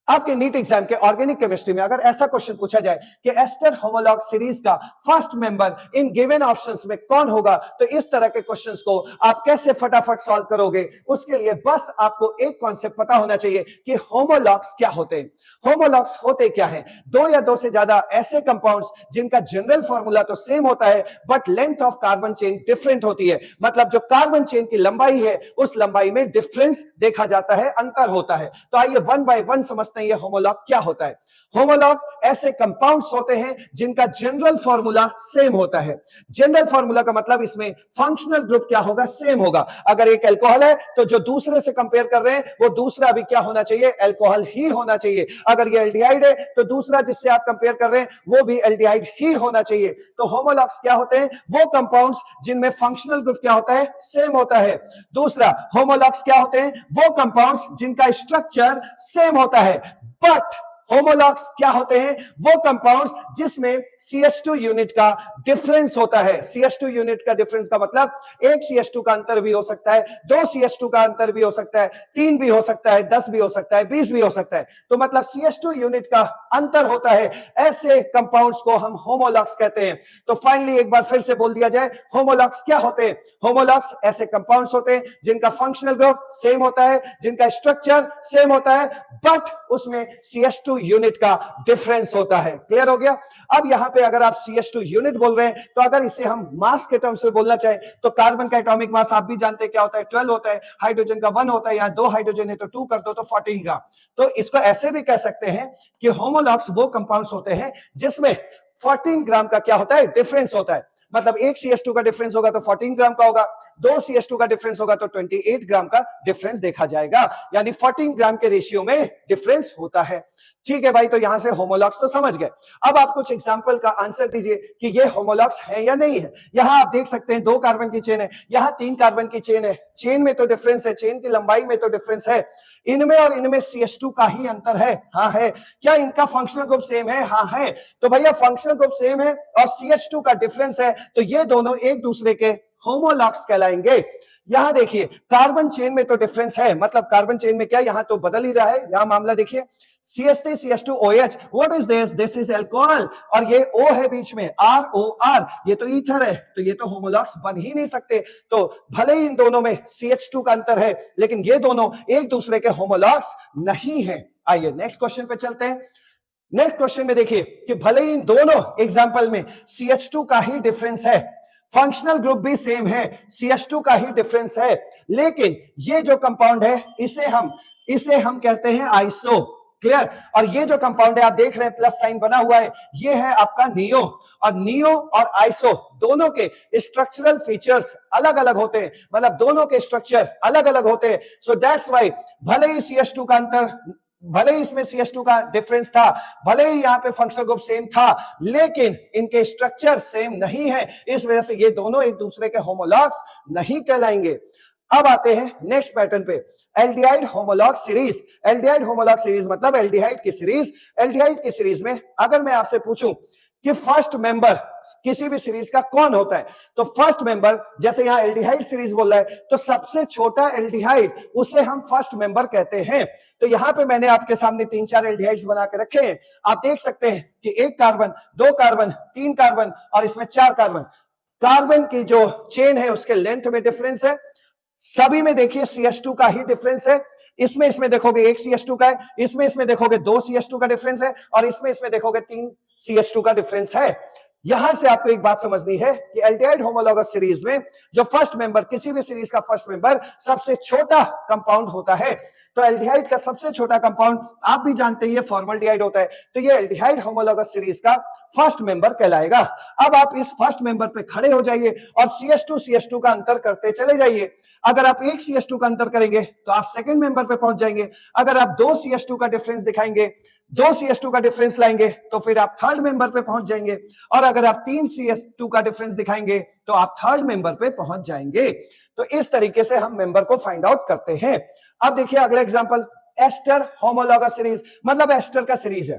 आपके NEET exam के organic chemistry में अगर ऐसा क्वेश्चन पूछा जाए कि एस्टर होमोलॉग सीरीज का first member in given options में कौन होगा, तो इस तरह के क्वेश्चंस को आप कैसे फटाफट सॉल्व करोगे, उसके लिए बस आपको एक कॉन्सेप्ट पता होना चाहिए कि होमोलॉग्स क्या होते हैं। होमोलॉग्स होते क्या है? दो या दो से ज्यादा ऐसे कंपाउंड्स जिनका जनरल फॉर्मूला तो सेम होता है but length of carbon chain different होती है, मतलब जो कार्बन चेन की लंबाई है उस लंबाई में डिफरेंस देखा जाता है, अंतर होता है। तो आइए वन बाय वन समझते हैं ये होमोलॉग क्या होता है। होमोलॉग ऐसे कंपाउंड्स होते हैं जिनका जनरल फॉर्मूला सेम होता है। जनरल फॉर्मूला का मतलब इसमें फंक्शनल ग्रुप क्या होगा? सेम होगा। अगर एक अल्कोहल है तो जो दूसरे से कंपेयर कर रहे हैं वो दूसरा भी क्या होना चाहिए? अल्कोहल ही होना चाहिए। अगर ये एल्डिहाइड है तो दूसरा जिससे आप कंपेयर कर रहे हैं वो भी एल्डिहाइड ही होना चाहिए। तो होमोलॉग्स क्या होते हैं? वो कंपाउंड्स जिनमें फंक्शनल ग्रुप क्या होता है? सेम होता है। दूसरा, होमोलॉग्स क्या होते हैं? वो कंपाउंड्स जिनका स्ट्रक्चर सेम होता है। बट होमोलॉग्स क्या होते हैं? वो कंपाउंड्स जिसमें CH2 यूनिट का डिफरेंस होता है। CH2 यूनिट का डिफरेंस का मतलब एक CH2 का अंतर भी हो सकता है, दो CH2 का अंतर भी हो सकता है, 3 भी हो सकता है, 10 भी हो सकता है, 20 भी हो सकता है। तो मतलब CH2 यूनिट का अंतर होता है। ऐसे कंपाउंड्स को हम होमोलॉग्स कहते हैं। तो फाइनली एक बार फिर से बोल दिया जाए, होमोलॉग्स क्या होते हैं? होमोलॉग्स ऐसे कंपाउंड्स होते हैं जिनका फंक्शनल ग्रुप सेम होता है, जिनका स्ट्रक्चर सेम होता है, बट उसमें CH2 यूनिट का डिफरेंस होता है। क्लियर हो गया? अब यहां पे अगर आप CH2 यूनिट बोल रहे हैं तो अगर इसे हम मास के टर्म्स में बोलना चाहें तो कार्बन का एटॉमिक मास आप भी जानते हैं क्या होता है? 12 होता है। हाइड्रोजन का 1 होता है। यहां 2 हाइड्रोजन है तो 2 कर दो तो 14 ग्राम। तो इसको ऐसे भी कह सकते हैं कि होमोलॉग्स वो कंपाउंड्स होते हैं जिसमें 14 ग्राम का क्या होता है? डिफरेंस होता है। मतलब एक CH2 का डिफरेंस होगा तो 14 ग्राम का होगा, दो CH2 का डिफरेंस होगा तो 28 ग्राम का डिफरेंस देखा जाएगा। यानी 14 ग्राम के रेशियो में डिफरेंस होता है। ठीक है भाई, तो यहां से होमोलॉग्स तो समझ गए। अब आप कुछ एग्जांपल का आंसर दीजिए कि ये होमोलॉग्स है या नहीं है। यहां आप देख सकते हैं 2 कार्बन की चेन है, यहां 3 कार्बन की चेन है। चेन में तो डिफरेंस है, चेन की लंबाई में तो डिफरेंस है। इनमें और इनमें CH2 का ही अंतर है। हाँ है। क्या इनका फंक्शनल ग्रुप सेम है? हाँ है। तो भैया फंक्शनल ग्रुप सेम है और CH2 का डिफरेंस है तो ये दोनों एक दूसरे के होमोलॉग्स कहलाएंगे। यहां देखिए कार्बन चेन में तो डिफरेंस है, मतलब कार्बन चेन में क्या यहां तो बदल ही रहा है। यहां मामला देखिए CH3 CH2OH, what is this? This is alcohol और ये O है बीच में, ROR, ये तो ईथर है। तो ये तो होमोलॉग्स बन ही नहीं सकते। तो भले ही इन दोनों में CH2 का अंतर है लेकिन ये दोनों एक दूसरे के होमोलॉग्स नहीं है। आइए नेक्स्ट क्वेश्चन पे चलते हैं। नेक्स्ट क्वेश्चन में देखिए कि भले ही इन दोनों एग्जांपल में CH2 का ही डिफरेंस है, फंक्शनल ग्रुप भी सेम है, CH2 का ही डिफरेंस है, लेकिन ये जो कंपाउंड है इसे हम कहते हैं आइसो। क्लियर? और ये जो कंपाउंड है आप देख रहे हैं प्लस साइन बना हुआ है, ये है आपका नियो। और नियो और आइसो दोनों के स्ट्रक्चरल फीचर्स अलग अलग होते हैं, मतलब दोनों के स्ट्रक्चर अलग अलग होते हैं। सो दैट्स व्हाई भले ही CH2 का अंतर, भले ही इसमें CH2 का डिफरेंस था, भले ही यहाँ पे फंक्शनल ग्रुप सेम था, लेकिन इनके स्ट्रक्चर सेम नहीं है। इस वजह से ये दोनों एक दूसरे के होमोलॉग्स नहीं कहलाएंगे। अब आते हैं नेक्स्ट पैटर्न पे, aldehyde homologue series. Aldehyde homologue series मतलब एल्डिहाइड की सीरीज। एल्डिहाइड की सीरीज में अगर मैं आपसे पूछूं कि फर्स्ट मेंबर किसी भी सीरीज का कौन होता है, तो फर्स्ट मेंबर, जैसे यहां एल्डिहाइड सीरीज बोल रहा है तो सबसे छोटा एल्डिहाइड उसे हम फर्स्ट मेंबर कहते हैं। तो यहां पे मैंने आपके सामने 3-4 एल्डिहाइड्स बना के रखे हैं। आप देख सकते हैं कि 1 कार्बन, 2 कार्बन, 3 कार्बन और इसमें 4 कार्बन। कार्बन की जो चेन है उसके लेंथ में डिफरेंस है। सभी में देखिए CH2 का ही डिफरेंस है। इसमें देखोगे 1 CH2 का है, इसमें देखोगे 2 CH2 का डिफरेंस है और इसमें देखोगे 3 CH2 का डिफरेंस है। यहां से आपको एक बात समझनी है कि एल्डिहाइड होमोलॉगस सीरीज में जो फर्स्ट मेंबर, किसी भी सीरीज का फर्स्ट मेंबर सबसे छोटा कंपाउंड होता है। तो एल्डिहाइड का सबसे छोटा कंपाउंड आप भी जानते हैं ये फॉर्मल्डिहाइड होता है। तो ये एल्डिहाइड होमोलॉगस सीरीज का फर्स्ट मेंबर कहलाएगा। अब आप इस फर्स्ट मेंबर पे खड़े हो जाइए और CH2 का अंतर करते चले जाइए। अगर आप 1 CH2 का अंतर करेंगे तो आप सेकंड मेंबर पे पहुंच जाएंगे। अगर आप 2 CH2 का डिफरेंस दिखाएंगे, 2 CH2 का डिफरेंस लाएंगे तो फिर आप थर्ड मेंबर पे पहुंच जाएंगे। और अगर आप 3 CH2 का डिफरेंस दिखाएंगे तो आप थर्ड मेंबर पे पहुंच जाएंगे। तो इस तरीके से हम मेंबर को फाइंड आउट करते हैं। अब देखिए अगला एग्जांपल, एस्टर होमोलॉगस सीरीज, मतलब एस्टर का सीरीज है।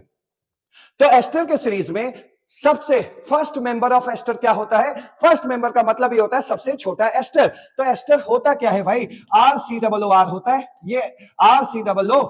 तो एस्टर के सीरीज में सबसे फर्स्ट मेंबर ऑफ एस्टर क्या होता है? फर्स्ट मेंबर का मतलब ये होता है सबसे छोटा एस्टर। तो एस्टर होता क्या है भाई? RCOO होता है, ये RCOO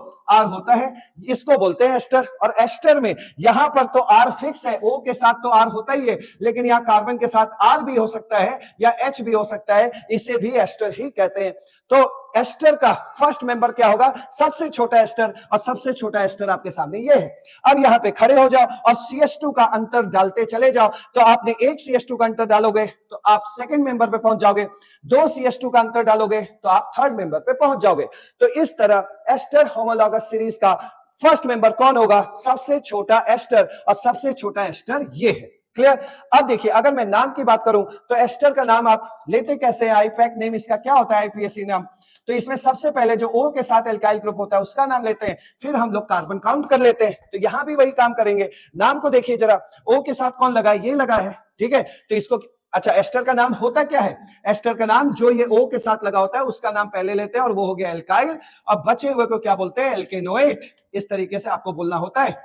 होता है, इसको बोलते हैं एस्टर। और एस्टर में यहां पर तो R फिक्स है, O के साथ तो R होता ही है, लेकिन यहां कार्बन के साथ R भी हो सकता है या H भी हो सकता है, इसे भी एस्टर ही कहते हैं। तो एस्टर का फर्स्ट मेंबर क्या होगा? सबसे छोटा एस्टर, और सबसे छोटा एस्टर आपके सामने ये है। अब यहां पे खड़े हो जाओ और CH2 का अंतर डालते चले जाओ। तो आपने एक CH2 का अंतर डालोगे तो आप सेकंड मेंबर पे पहुंच जाओगे, दो CH2 का अंतर डालोगे तो आप थर्ड मेंबर पे पहुंच जाओगे। तो इस तरह एस्टर होमोलॉगस सीरीज का फर्स्ट मेंबर कौन होगा? सबसे छोटा एस्टर, और सबसे छोटा एस्टर ये है। क्लियर? अब देखिए, अगर मैं नाम की बात करूं तो एस्टर का नाम आप लेते कैसे हैं? आईपैक नेम इसका क्या होता है? IPAC नाम। तो इसमें सबसे पहले जो O के साथ एल्काइल ग्रुप होता है उसका नाम लेते हैं, फिर हम लोग कार्बन काउंट कर लेते हैं। तो यहां भी वही काम करेंगे। नाम को देखिए जरा, O के साथ कौन लगा है? ये लगा है, ठीक है। तो इसको, अच्छा, एस्टर का नाम होता क्या है? एस्टर का नाम जो ये O के साथ लगा होता है उसका नाम पहले लेते हैं, और वो हो गया एल्काइल। अब बचे हुए को क्या बोलते हैं? एल्केनोएट। इस तरीके से आपको बोलना होता है,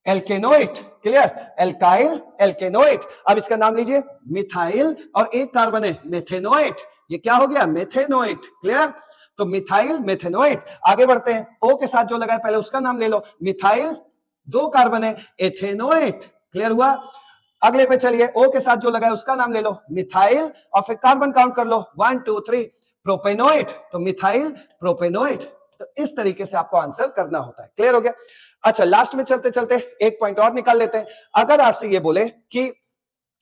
एल्केनोएट। क्लियर? Alkyl, alkanoate. अब इसका नाम लीजिए, मिथाइल, और एक कार्बन है मेथेनोएट। ये क्या हो गया? मेथेनोएट। क्लियर? तो मिथाइल मेथेनोएट। आगे बढ़ते हैं, O के साथ जो लगा है पहले उसका नाम ले लो, मिथाइल, दो कार्बन है, एथेनोएट। क्लियर हुआ? अगले पे चलिए, O के साथ जो लगा है उसका नाम ले लो, मिथाइल, और फिर कार्बन काउंट कर लो, 1 2 3, प्रोपेनोएट। तो मिथाइल प्रोपेनोएट। तो इस तरीके से आपको आंसर करना होता है। क्लियर हो गया? अच्छा, लास्ट में चलते चलते एक पॉइंट और निकाल लेते हैं। अगर आपसे ये बोले कि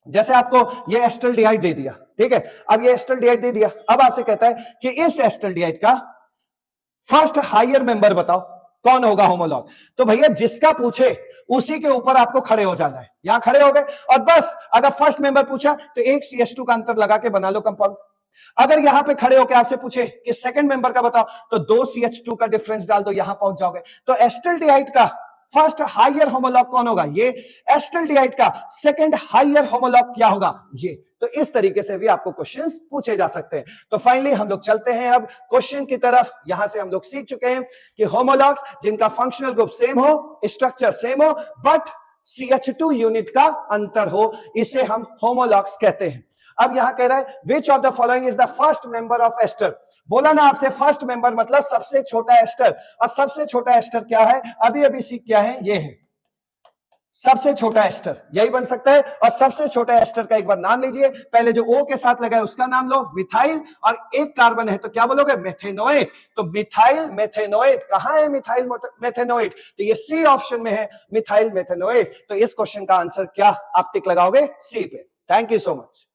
जैसे आपको ये एस्टल्डिहाइड दे दिया, ठीक है, अब ये एस्टल्डिहाइड दे दिया, अब आपसे कहता है कि इस एस्टल्डिहाइड का फर्स्ट हायर मेंबर बताओ, कौन होगा होमोलॉग? तो भैया जिसका पूछे उसी के ऊपर आपको खड़े हो जाना है। यहां खड़े हो गए और बस, अगर फर्स्ट मेंबर पूछा तो एक CH2 का अंतर लगा के बना लो कंपाउंड। अगर यहां पे खड़े होकर आपसे पूछे कि सेकंड मेंबर का बताओ, तो दो CH2 का डिफरेंस डाल दो, यहां पहुंच जाओगे। तो एस्टल्डिहाइड का फर्स्ट हायर होमोलॉग कौन होगा? ये। एस्टल्डिहाइड का सेकंड हायर होमोलॉग क्या होगा? ये। तो इस तरीके से भी आपको क्वेश्चंस पूछे जा सकते हैं। तो फाइनली हम लोग चलते हैं अब क्वेश्चन की तरफ। यहां से हम लोग सीख चुके हैं कि होमोलॉग्स जिनका फंक्शनल ग्रुप सेम हो, स्ट्रक्चर सेम हो, बट CH2 यूनिट का अंतर हो, इसे हम होमोलॉग्स कहते हैं। अब यहां कह रहा है which of the following is the first member of ester. बोला ना आपसे, फर्स्ट मेंबर मतलब सबसे छोटा एस्टर, और सबसे छोटा एस्टर क्या है? अभी अभी सीख क्या है? ये है सबसे छोटा एस्टर, यही बन सकता है। और सबसे छोटा एस्टर का एक बार नाम लीजिए। पहले जो O के साथ लगा है उसका नाम लो, मिथाइल, और एक कार्बन है तो क्या बोलोगे? मेथेनोएट। तो मिथाइल मेथेनोएट। कहां है मिथाइल मेथेनोएट? तो ये C ऑप्शन में है, मिथाइल मेथेनोएट। तो इस क्वेश्चन का आंसर क्या आप टिक लगाओगे? C पे। Thank you so much.